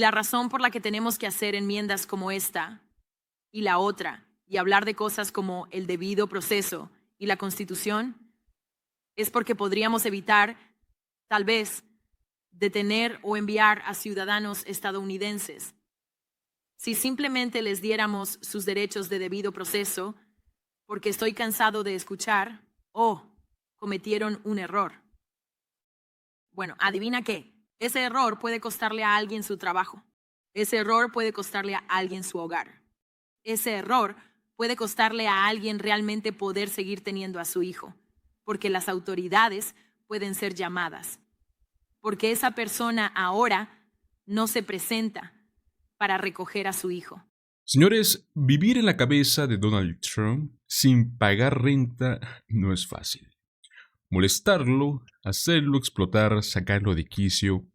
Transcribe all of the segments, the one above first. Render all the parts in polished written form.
La razón por la que tenemos que hacer enmiendas como esta y la otra y hablar de cosas como el debido proceso y la Constitución es porque podríamos evitar, tal vez, detener o enviar a ciudadanos estadounidenses. Si simplemente les diéramos sus derechos de debido proceso, porque estoy cansado de escuchar, oh, cometieron un error. Bueno, ¿adivina qué? Ese error puede costarle a alguien su trabajo. Ese error puede costarle a alguien su hogar. Ese error puede costarle a alguien realmente poder seguir teniendo a su hijo, porque las autoridades pueden ser llamadas, porque esa persona ahora no se presenta para recoger a su hijo. Señores, vivir en la cabeza de Donald Trump sin pagar renta no es fácil. Molestarlo, hacerlo explotar, sacarlo de quicio,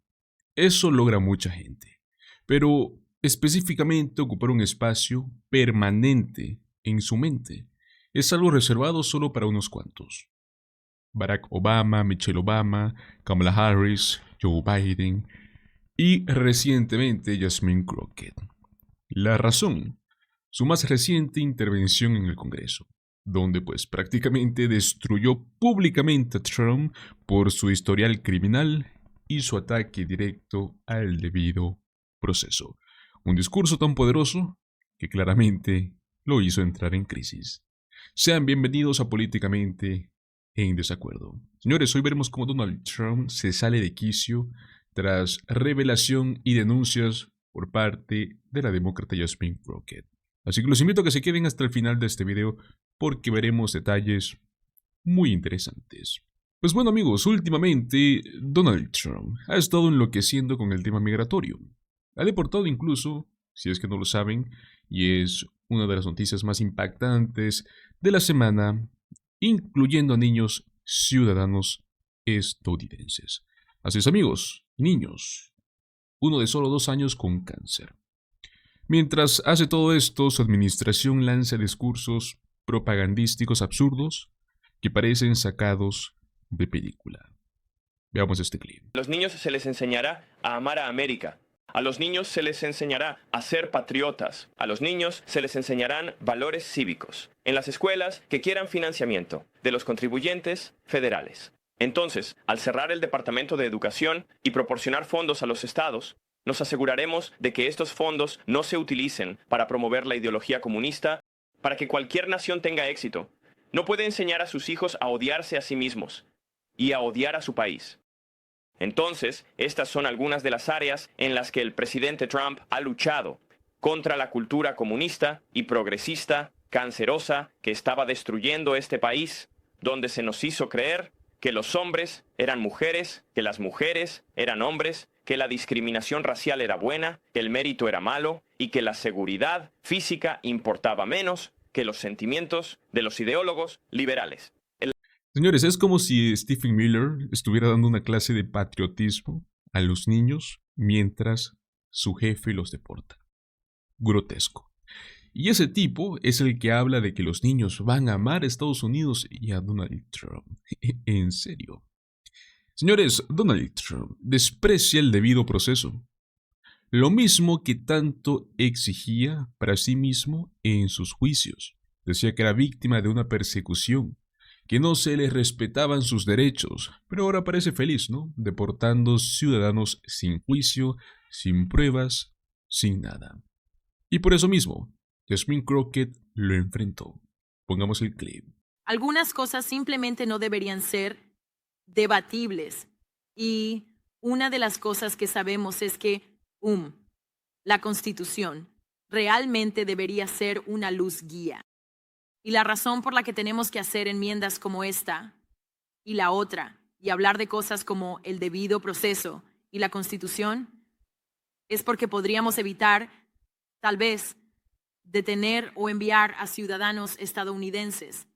eso logra mucha gente. Pero específicamente ocupar un espacio permanente en su mente es algo reservado solo para unos cuantos. Barack Obama, Michelle Obama, Kamala Harris, Joe Biden y recientemente Jasmine Crockett. La razón, su más reciente intervención en el Congreso, donde pues prácticamente destruyó públicamente a Trump por su historial criminal y su ataque directo al debido proceso. Un discurso tan poderoso que claramente lo hizo entrar en crisis. Sean bienvenidos a Políticamente en Desacuerdo. Señores, hoy veremos cómo Donald Trump se sale de quicio tras revelación y denuncias por parte de la demócrata Jasmine Crockett. Así que los invito a que se queden hasta el final de este video porque veremos detalles muy interesantes. Pues bueno amigos, últimamente Donald Trump ha estado enloqueciendo con el tema migratorio. Ha deportado incluso, si es que no lo saben, y es una de las noticias más impactantes de la semana, incluyendo a niños ciudadanos estadounidenses. Así es amigos, niños, uno de solo 2 años con cáncer. Mientras hace todo esto, su administración lanza discursos propagandísticos absurdos que parecen sacados de película. Veamos este clip. A los niños se les enseñará a amar a América. A los niños se les enseñará a ser patriotas. A los niños se les enseñarán valores cívicos. En las escuelas que quieran financiamiento de los contribuyentes federales. Entonces, al cerrar el Departamento de Educación y proporcionar fondos a los estados, nos aseguraremos de que estos fondos no se utilicen para promover la ideología comunista, para que cualquier nación tenga éxito. No puede enseñar a sus hijos a odiarse a sí mismos y a odiar a su país. Entonces, estas son algunas de las áreas en las que el presidente Trump ha luchado contra la cultura comunista y progresista, cancerosa, que estaba destruyendo este país, donde se nos hizo creer que los hombres eran mujeres, que las mujeres eran hombres, que la discriminación racial era buena, que el mérito era malo y que la seguridad física importaba menos que los sentimientos de los ideólogos liberales. Señores, es como si Stephen Miller estuviera dando una clase de patriotismo a los niños mientras su jefe los deporta. Grotesco. Y ese tipo es el que habla de que los niños van a amar a Estados Unidos y a Donald Trump. ¿En serio? Señores, Donald Trump desprecia el debido proceso. Lo mismo que tanto exigía para sí mismo en sus juicios. Decía que era víctima de una persecución, que no se le respetaban sus derechos, pero ahora parece feliz, ¿no? Deportando ciudadanos sin juicio, sin pruebas, sin nada. Y por eso mismo, Jasmine Crockett lo enfrentó. Pongamos el clip. Algunas cosas simplemente no deberían ser debatibles. Y una de las cosas que sabemos es que, la Constitución realmente debería ser una luz guía. Y la razón por la que tenemos que hacer enmiendas como esta y la otra y hablar de cosas como el debido proceso y la Constitución es porque podríamos evitar, tal vez, detener o enviar a ciudadanos estadounidenses.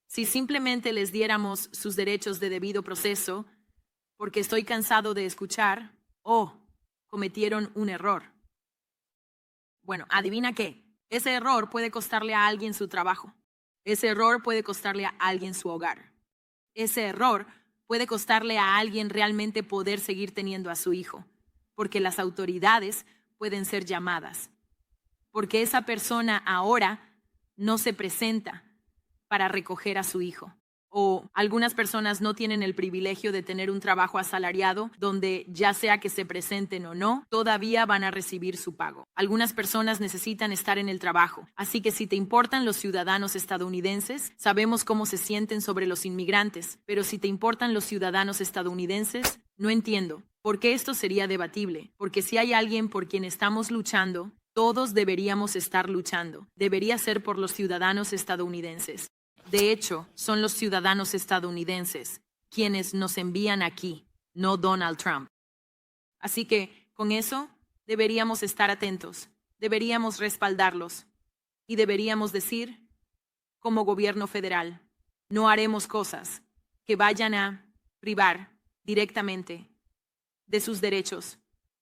Si simplemente les diéramos sus derechos de debido proceso, porque estoy cansado de escuchar, oh, cometieron un error. Bueno, ¿adivina qué? Ese error puede costarle a alguien su trabajo. Ese error puede costarle a alguien su hogar. Ese error puede costarle a alguien realmente poder seguir teniendo a su hijo, porque las autoridades pueden ser llamadas, porque esa persona ahora no se presenta para recoger a su hijo. O algunas personas no tienen el privilegio de tener un trabajo asalariado donde ya sea que se presenten o no, todavía van a recibir su pago. Algunas personas necesitan estar en el trabajo, así que si te importan los ciudadanos estadounidenses, sabemos cómo se sienten sobre los inmigrantes, pero si te importan los ciudadanos estadounidenses, no entiendo por qué esto sería debatible, porque si hay alguien por quien estamos luchando, todos deberíamos estar luchando. Debería ser por los ciudadanos estadounidenses. De hecho, son los ciudadanos estadounidenses quienes nos envían aquí, no Donald Trump. Así que, con eso, deberíamos estar atentos, deberíamos respaldarlos y deberíamos decir, como gobierno federal, no haremos cosas que vayan a privar directamente de sus derechos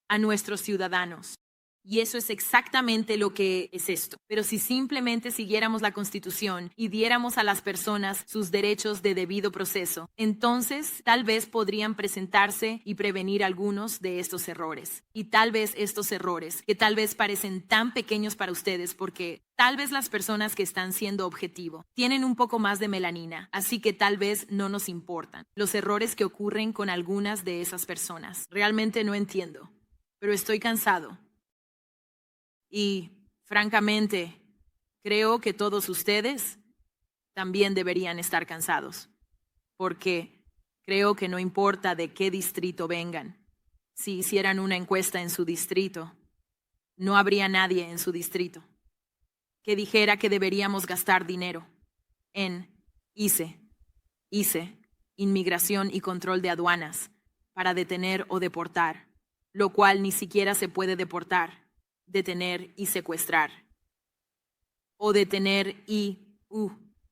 a nuestros ciudadanos. Y eso es exactamente lo que es esto. Pero si simplemente siguiéramos la Constitución y diéramos a las personas sus derechos de debido proceso, entonces tal vez podrían presentarse y prevenir algunos de estos errores. Y tal vez estos errores, que tal vez parecen tan pequeños para ustedes porque tal vez las personas que están siendo objetivo tienen un poco más de melanina, así que tal vez no nos importan los errores que ocurren con algunas de esas personas. Realmente no entiendo, pero estoy cansado. Y, francamente, creo que todos ustedes también deberían estar cansados, porque creo que no importa de qué distrito vengan, si hicieran una encuesta en su distrito, no habría nadie en su distrito que dijera que deberíamos gastar dinero en ICE, inmigración y control de aduanas, para detener o deportar, lo cual ni siquiera se puede deportar, detener y secuestrar, o detener y,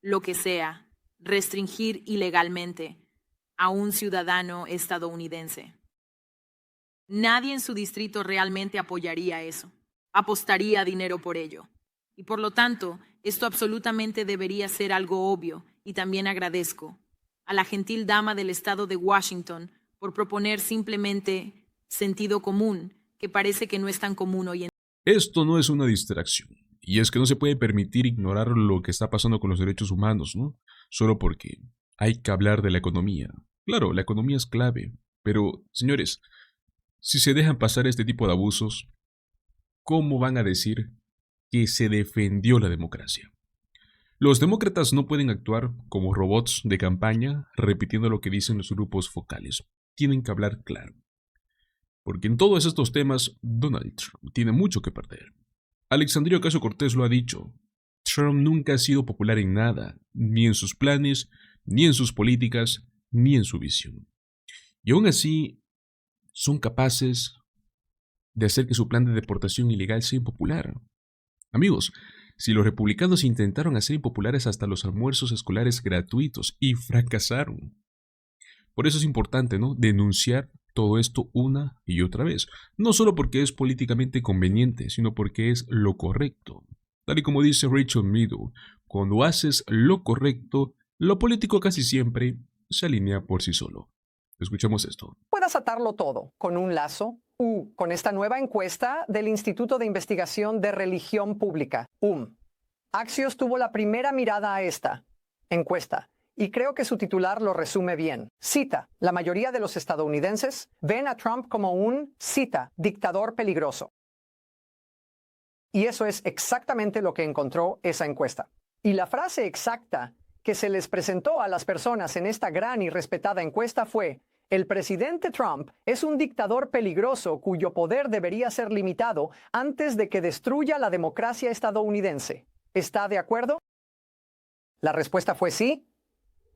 lo que sea, restringir ilegalmente a un ciudadano estadounidense. Nadie en su distrito realmente apoyaría eso, apostaría dinero por ello. Y por lo tanto, esto absolutamente debería ser algo obvio, y también agradezco a la gentil dama del estado de Washington por proponer simplemente sentido común, que parece que no es tan común hoy en día. Esto no es una distracción, y es que no se puede permitir ignorar lo que está pasando con los derechos humanos, ¿no? Solo porque hay que hablar de la economía. Claro, la economía es clave, pero, señores, si se dejan pasar este tipo de abusos, ¿cómo van a decir que se defendió la democracia? Los demócratas no pueden actuar como robots de campaña repitiendo lo que dicen los grupos focales. Tienen que hablar claro. Porque en todos estos temas, Donald Trump tiene mucho que perder. Alexandria Ocasio-Cortez lo ha dicho. Trump nunca ha sido popular en nada, ni en sus planes, ni en sus políticas, ni en su visión. Y aún así, son capaces de hacer que su plan de deportación ilegal sea impopular. Amigos, si los republicanos intentaron hacer impopulares hasta los almuerzos escolares gratuitos y fracasaron. Por eso es importante, ¿no?, denunciar todo esto una y otra vez, no solo porque es políticamente conveniente, sino porque es lo correcto. Tal y como dice Rachel Maddow, cuando haces lo correcto, lo político casi siempre se alinea por sí solo. Escuchemos esto. Puedas atarlo todo con un lazo, con esta nueva encuesta del Instituto de Investigación de Religión Pública, Axios tuvo la primera mirada a esta encuesta. Y creo que su titular lo resume bien. Cita, la mayoría de los estadounidenses ven a Trump como un, cita, dictador peligroso. Y eso es exactamente lo que encontró esa encuesta. Y la frase exacta que se les presentó a las personas en esta gran y respetada encuesta fue: el presidente Trump es un dictador peligroso cuyo poder debería ser limitado antes de que destruya la democracia estadounidense. ¿Está de acuerdo? La respuesta fue sí,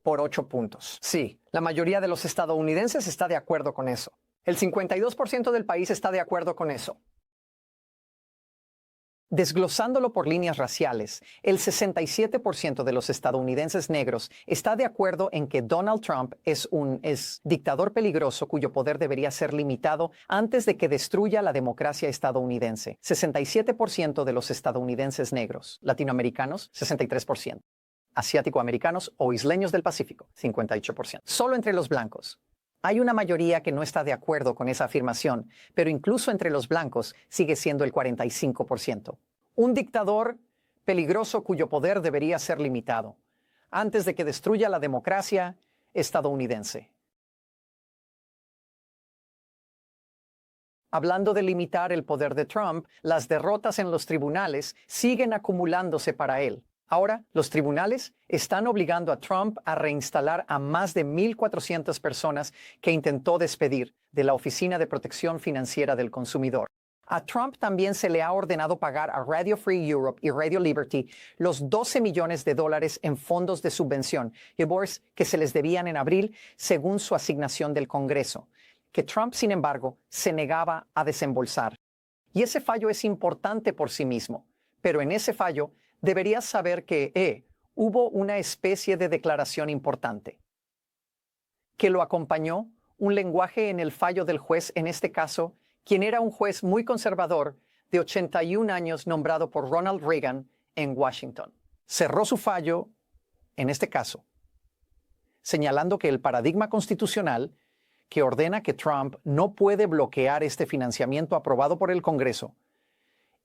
por 8 puntos. Sí, la mayoría de los estadounidenses está de acuerdo con eso. El 52% del país está de acuerdo con eso. Desglosándolo por líneas raciales, el 67% de los estadounidenses negros está de acuerdo en que Donald Trump es un dictador peligroso cuyo poder debería ser limitado antes de que destruya la democracia estadounidense. 67% de los estadounidenses negros, latinoamericanos, 63%. Asiático-americanos o isleños del Pacífico, 58%. Solo entre los blancos, Hay una mayoría que no está de acuerdo con esa afirmación, pero incluso entre los blancos sigue siendo el 45%. Un dictador peligroso cuyo poder debería ser limitado, antes de que destruya la democracia estadounidense. Hablando de limitar el poder de Trump, las derrotas en los tribunales siguen acumulándose para él. Ahora, los tribunales están obligando a Trump a reinstalar a más de 1,400 personas que intentó despedir de la Oficina de Protección Financiera del Consumidor. A Trump también se le ha ordenado pagar a Radio Free Europe y Radio Liberty los 12 millones de dólares en fondos de subvención que se les debían en abril según su asignación del Congreso, que Trump, sin embargo, se negaba a desembolsar. Y ese fallo es importante por sí mismo, pero en ese fallo deberías saber que hubo una especie de declaración importante. Que lo acompañó un lenguaje en el fallo del juez, en este caso, quien era un juez muy conservador de 81 años nombrado por Ronald Reagan en Washington. Cerró su fallo, en este caso, señalando que el paradigma constitucional que ordena que Trump no puede bloquear este financiamiento aprobado por el Congreso,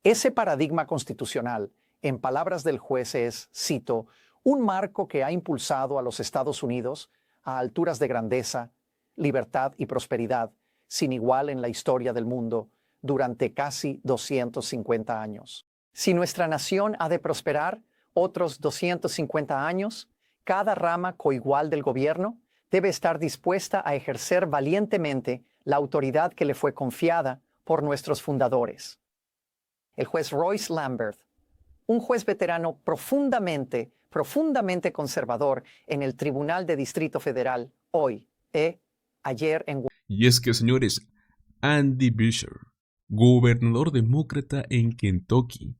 ese paradigma constitucional, en palabras del juez, es, cito, un marco que ha impulsado a los Estados Unidos a alturas de grandeza, libertad y prosperidad sin igual en la historia del mundo durante casi 250 años. Si nuestra nación ha de prosperar otros 250 años, cada rama coigual del gobierno debe estar dispuesta a ejercer valientemente la autoridad que le fue confiada por nuestros fundadores. El juez Royce Lamberth, un juez veterano profundamente conservador en el Tribunal de Distrito Federal, ayer en... Y es que, señores, Andy Beshear, gobernador demócrata en Kentucky,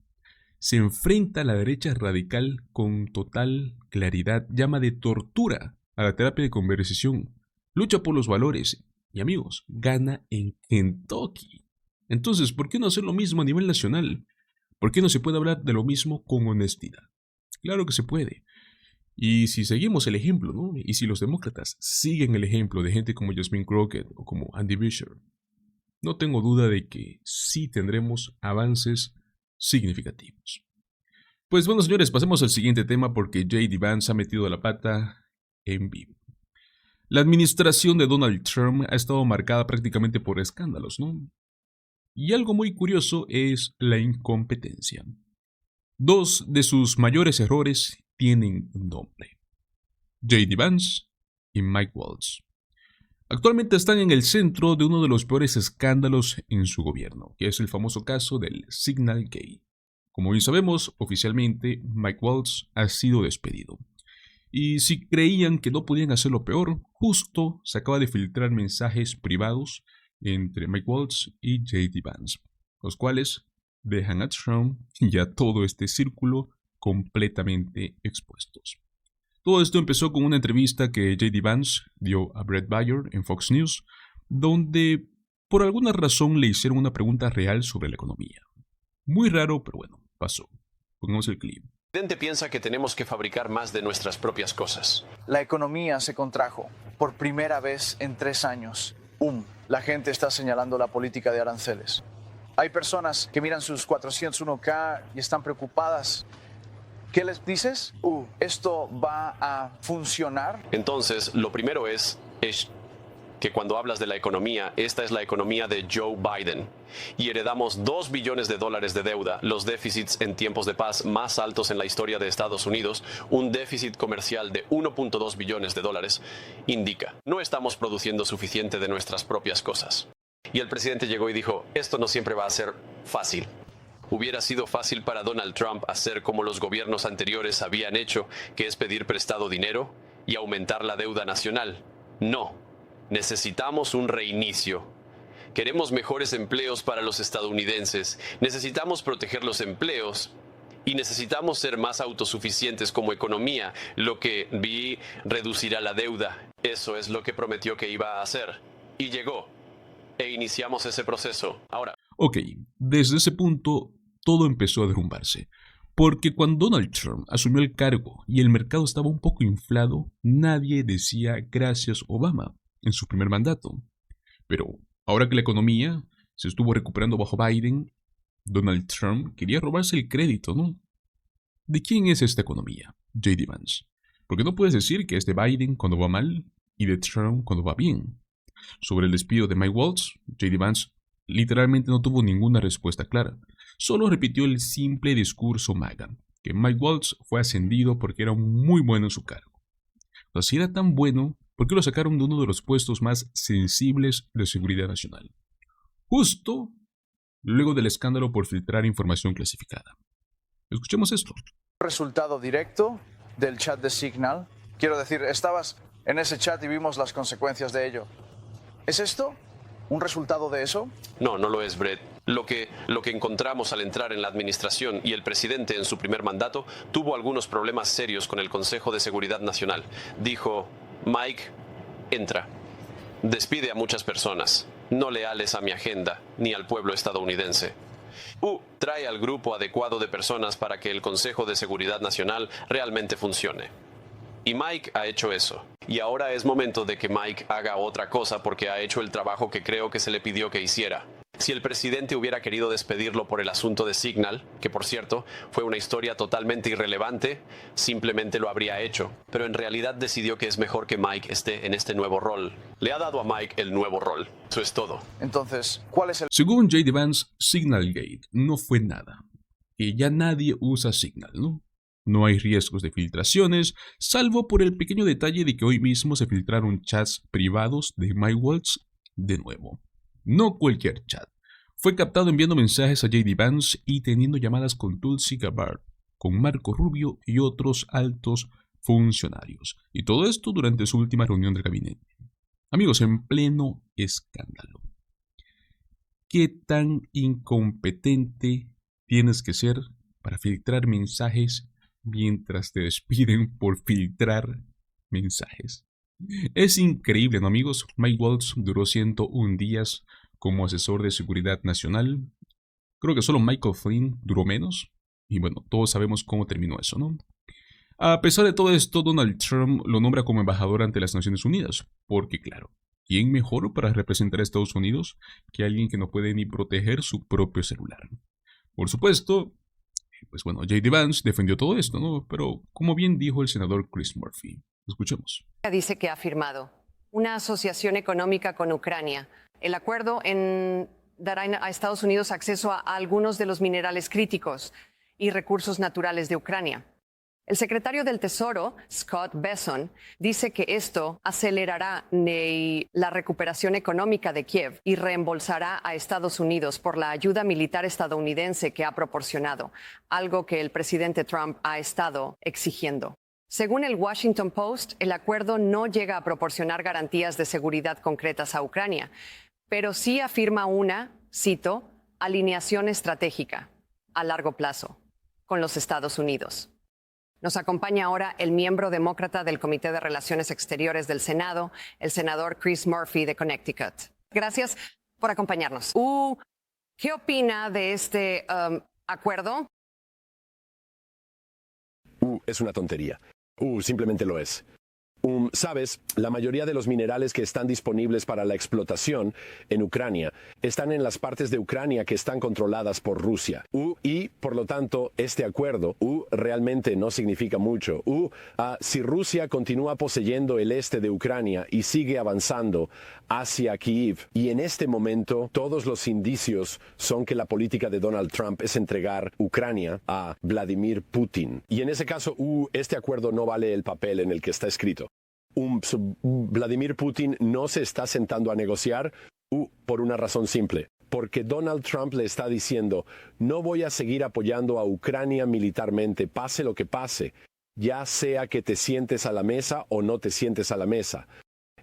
se enfrenta a la derecha radical con total claridad, llama de tortura a la terapia de conversación, lucha por los valores y, amigos, gana en Kentucky. Entonces, ¿por qué no hacer lo mismo a nivel nacional? ¿Por qué no se puede hablar de lo mismo con honestidad? Claro que se puede. Y si seguimos el ejemplo, ¿no? Y si los demócratas siguen el ejemplo de gente como Jasmine Crockett o como Andy Beshear, no tengo duda de que sí tendremos avances significativos. Pues bueno, señores, pasemos al siguiente tema porque J.D. Vance ha metido la pata en vivo. La administración de Donald Trump ha estado marcada prácticamente por escándalos, ¿no? Y algo muy curioso es la incompetencia. Dos de sus mayores errores tienen un nombre: J.D. Vance y Mike Waltz. Actualmente están en el centro de uno de los peores escándalos en su gobierno, que es el famoso caso del Signal Gate. Como bien sabemos, oficialmente Mike Waltz ha sido despedido. Y si creían que no podían hacerlo peor, justo se acaba de filtrar mensajes privados entre Mike Waltz y J.D. Vance, los cuales dejan a Trump y a todo este círculo completamente expuestos. Todo esto empezó con una entrevista que J.D. Vance dio a Bret Baier en Fox News, donde por alguna razón le hicieron una pregunta real sobre la economía. Muy raro, pero bueno, pasó. Pongamos el clip. El presidente piensa que tenemos que fabricar más de nuestras propias cosas. La economía se contrajo por primera vez en 3 años. La gente está señalando la política de aranceles. Hay personas que miran sus 401k y están preocupadas. ¿Qué les dices? ¿Esto va a funcionar? Entonces, lo primero es que cuando hablas de la economía, esta es la economía de Joe Biden. Y heredamos $2 billones de deuda, los déficits en tiempos de paz más altos en la historia de Estados Unidos, un déficit comercial de $1.2 billones, indica, no estamos produciendo suficiente de nuestras propias cosas. Y el presidente llegó y dijo, esto no siempre va a ser fácil. Hubiera sido fácil para Donald Trump hacer como los gobiernos anteriores habían hecho, que es pedir prestado dinero y aumentar la deuda nacional. No, necesitamos un reinicio. Queremos mejores empleos para los estadounidenses, necesitamos proteger los empleos y necesitamos ser más autosuficientes como economía, lo que reducirá la deuda. Eso es lo que prometió que iba a hacer. Y llegó. E iniciamos ese proceso. Ahora. Ok, desde ese punto todo empezó a derrumbarse, porque cuando Donald Trump asumió el cargo y el mercado estaba un poco inflado, nadie decía gracias Obama. en su primer mandato. Pero ahora que la economía se estuvo recuperando bajo Biden, Donald Trump quería robarse el crédito, ¿no? ¿De quién es esta economía? J.D. Vance. Porque no puedes decir que es de Biden cuando va mal y de Trump cuando va bien. Sobre el despido de Mike Waltz, J.D. Vance literalmente no tuvo ninguna respuesta clara. Solo repitió el simple discurso MAGA, que Mike Waltz fue ascendido porque era muy bueno en su cargo. O sea, si era tan bueno, ¿por qué lo sacaron de uno de los puestos más sensibles de seguridad nacional? Justo luego del escándalo por filtrar información clasificada. Escuchemos esto. Resultado directo del chat de Signal. Quiero decir, estabas en ese chat y vimos las consecuencias de ello. ¿Es esto un resultado de eso? No, no lo es, Brett. Lo que encontramos al entrar en la administración y el presidente en su primer mandato tuvo algunos problemas serios con el Consejo de Seguridad Nacional. Dijo, Mike, entra. Despide a muchas personas, no leales a mi agenda ni al pueblo estadounidense. Trae al grupo adecuado de personas para que el Consejo de Seguridad Nacional realmente funcione. Y Mike ha hecho eso. Y ahora es momento de que Mike haga otra cosa porque ha hecho el trabajo que creo que se le pidió que hiciera. Si el presidente hubiera querido despedirlo por el asunto de Signal, que por cierto fue una historia totalmente irrelevante, simplemente lo habría hecho. Pero en realidad decidió que es mejor que Mike esté en este nuevo rol. Le ha dado a Mike el nuevo rol. Eso es todo. Entonces, ¿cuál es el...? Según J.D. Vance, Signalgate no fue nada. Que ya nadie usa Signal, ¿no? No hay riesgos de filtraciones, salvo por el pequeño detalle de que hoy mismo se filtraron chats privados de Mike Waltz de nuevo. No cualquier chat. Fue captado enviando mensajes a J.D. Vance y teniendo llamadas con Tulsi Gabbard, con Marco Rubio y otros altos funcionarios. Y todo esto durante su última reunión del gabinete. Amigos, en pleno escándalo. ¿Qué tan incompetente tienes que ser para filtrar mensajes mientras te despiden por filtrar mensajes? Es increíble, ¿no, amigos? Mike Waltz duró 101 días como asesor de seguridad nacional. Creo que solo Michael Flynn duró menos. Y bueno, todos sabemos cómo terminó eso, ¿no? A pesar de todo esto, Donald Trump lo nombra como embajador ante las Naciones Unidas. Porque claro, ¿quién mejor para representar a Estados Unidos que alguien que no puede ni proteger su propio celular? Por supuesto, pues bueno, J.D. Vance defendió todo esto, ¿no? Pero como bien dijo el senador Chris Murphy. Escuchemos. Dice que ha firmado una asociación económica con Ucrania. El acuerdo dará a Estados Unidos acceso a algunos de los minerales críticos y recursos naturales de Ucrania. El secretario del Tesoro, Scott Bessent, dice que esto acelerará la recuperación económica de Kiev y reembolsará a Estados Unidos por la ayuda militar estadounidense que ha proporcionado, algo que el presidente Trump ha estado exigiendo. Según el Washington Post, el acuerdo no llega a proporcionar garantías de seguridad concretas a Ucrania, pero sí afirma una, cito, alineación estratégica a largo plazo con los Estados Unidos. Nos acompaña ahora el miembro demócrata del Comité de Relaciones Exteriores del Senado, el senador Chris Murphy de Connecticut. Gracias por acompañarnos. ¿Qué opina de este acuerdo? Es una tontería. Simplemente lo es. Sabes, la mayoría de los minerales que están disponibles para la explotación en Ucrania están en las partes de Ucrania que están controladas por Rusia. Y, por lo tanto, este acuerdo realmente no significa mucho. Si Rusia continúa poseyendo el este de Ucrania y sigue avanzando hacia Kiev, y en este momento todos los indicios son que la política de Donald Trump es entregar Ucrania a Vladimir Putin. Y en ese caso, este acuerdo no vale el papel en el que está escrito. Vladimir Putin no se está sentando a negociar por una razón simple. Porque Donald Trump le está diciendo, no voy a seguir apoyando a Ucrania militarmente, pase lo que pase, ya sea que te sientes a la mesa o no te sientes a la mesa.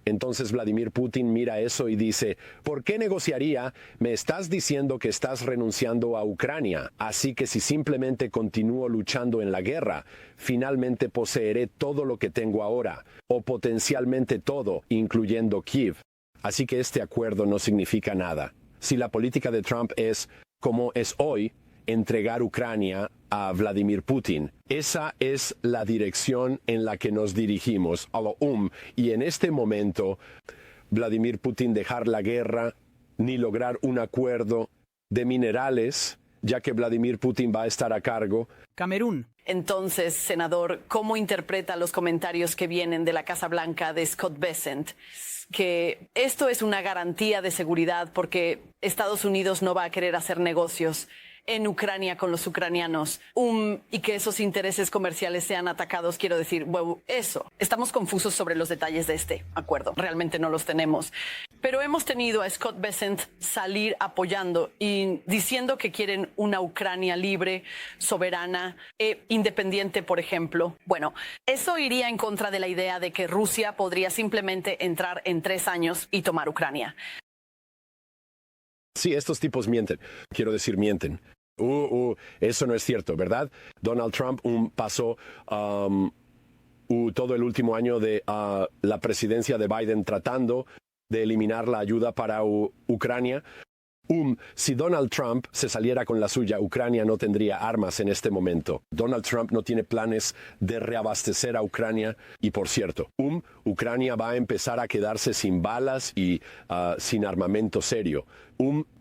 Entonces Vladimir Putin mira eso y dice, ¿por qué negociaría? Me estás diciendo que estás renunciando a Ucrania, así que si simplemente continúo luchando en la guerra, finalmente poseeré todo lo que tengo ahora, o potencialmente todo, incluyendo Kiev. Así que este acuerdo no significa nada. Si la política de Trump es, como es hoy, entregar Ucrania a Vladimir Putin. Esa es la dirección en la que nos dirigimos a la y en este momento Vladimir Putin dejar la guerra ni lograr un acuerdo de minerales, ya que Vladimir Putin va a estar a cargo. Camerún. Entonces, senador, ¿cómo interpreta los comentarios que vienen de la Casa Blanca de Scott Bessent? Que esto es una garantía de seguridad porque Estados Unidos no va a querer hacer negocios en Ucrania con los ucranianos y que esos intereses comerciales sean atacados. Quiero decir, bueno, eso. Estamos confusos sobre los detalles de este acuerdo. Realmente no los tenemos. Pero hemos tenido a Scott Bessent salir apoyando y diciendo que quieren una Ucrania libre, soberana, independiente, por ejemplo. Bueno, eso iría en contra de la idea de que Rusia podría simplemente entrar en 3 años y tomar Ucrania. Sí, estos tipos mienten. Quiero decir, mienten. Eso no es cierto, ¿verdad? Donald Trump pasó todo el último año de la presidencia de Biden tratando de eliminar la ayuda para Ucrania. Si Donald Trump se saliera con la suya, Ucrania no tendría armas en este momento. Donald Trump no tiene planes de reabastecer a Ucrania. Y por cierto, Ucrania va a empezar a quedarse sin balas y sin armamento serio.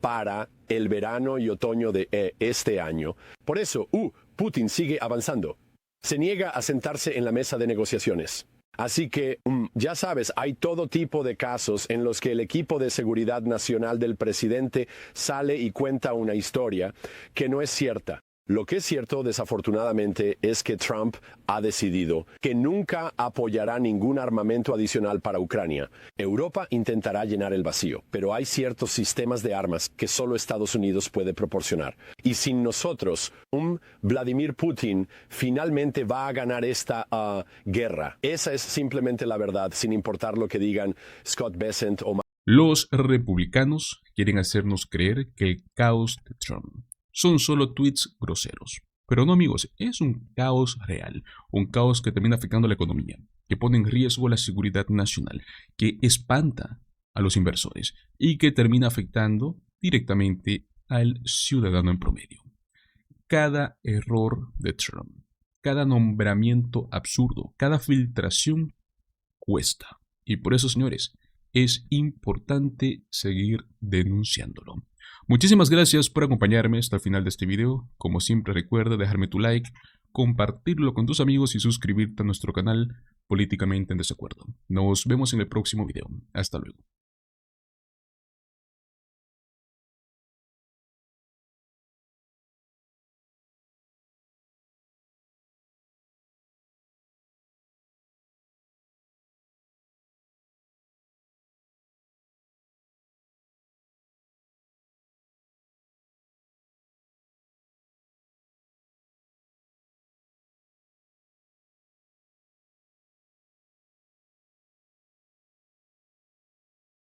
Para el verano y otoño de este año. Por eso, Putin sigue avanzando. Se niega a sentarse en la mesa de negociaciones. Así que, ya sabes, hay todo tipo de casos en los que el equipo de seguridad nacional del presidente sale y cuenta una historia que no es cierta. Lo que es cierto, desafortunadamente, es que Trump ha decidido que nunca apoyará ningún armamento adicional para Ucrania. Europa intentará llenar el vacío, pero hay ciertos sistemas de armas que solo Estados Unidos puede proporcionar. Y sin nosotros, Vladimir Putin finalmente va a ganar esta guerra. Esa es simplemente la verdad, sin importar lo que digan Scott Bessent o... Los republicanos quieren hacernos creer que el caos de Trump son solo tweets groseros. Pero no, amigos, es un caos real, un caos que termina afectando la economía, que pone en riesgo la seguridad nacional, que espanta a los inversores y que termina afectando directamente al ciudadano en promedio. Cada error de Trump, cada nombramiento absurdo, cada filtración cuesta. Y por eso, señores, es importante seguir denunciándolo. Muchísimas gracias por acompañarme hasta el final de este video. Como siempre, recuerda dejarme tu like, compartirlo con tus amigos y suscribirte a nuestro canal Políticamente en Desacuerdo. Nos vemos en el próximo video. Hasta luego.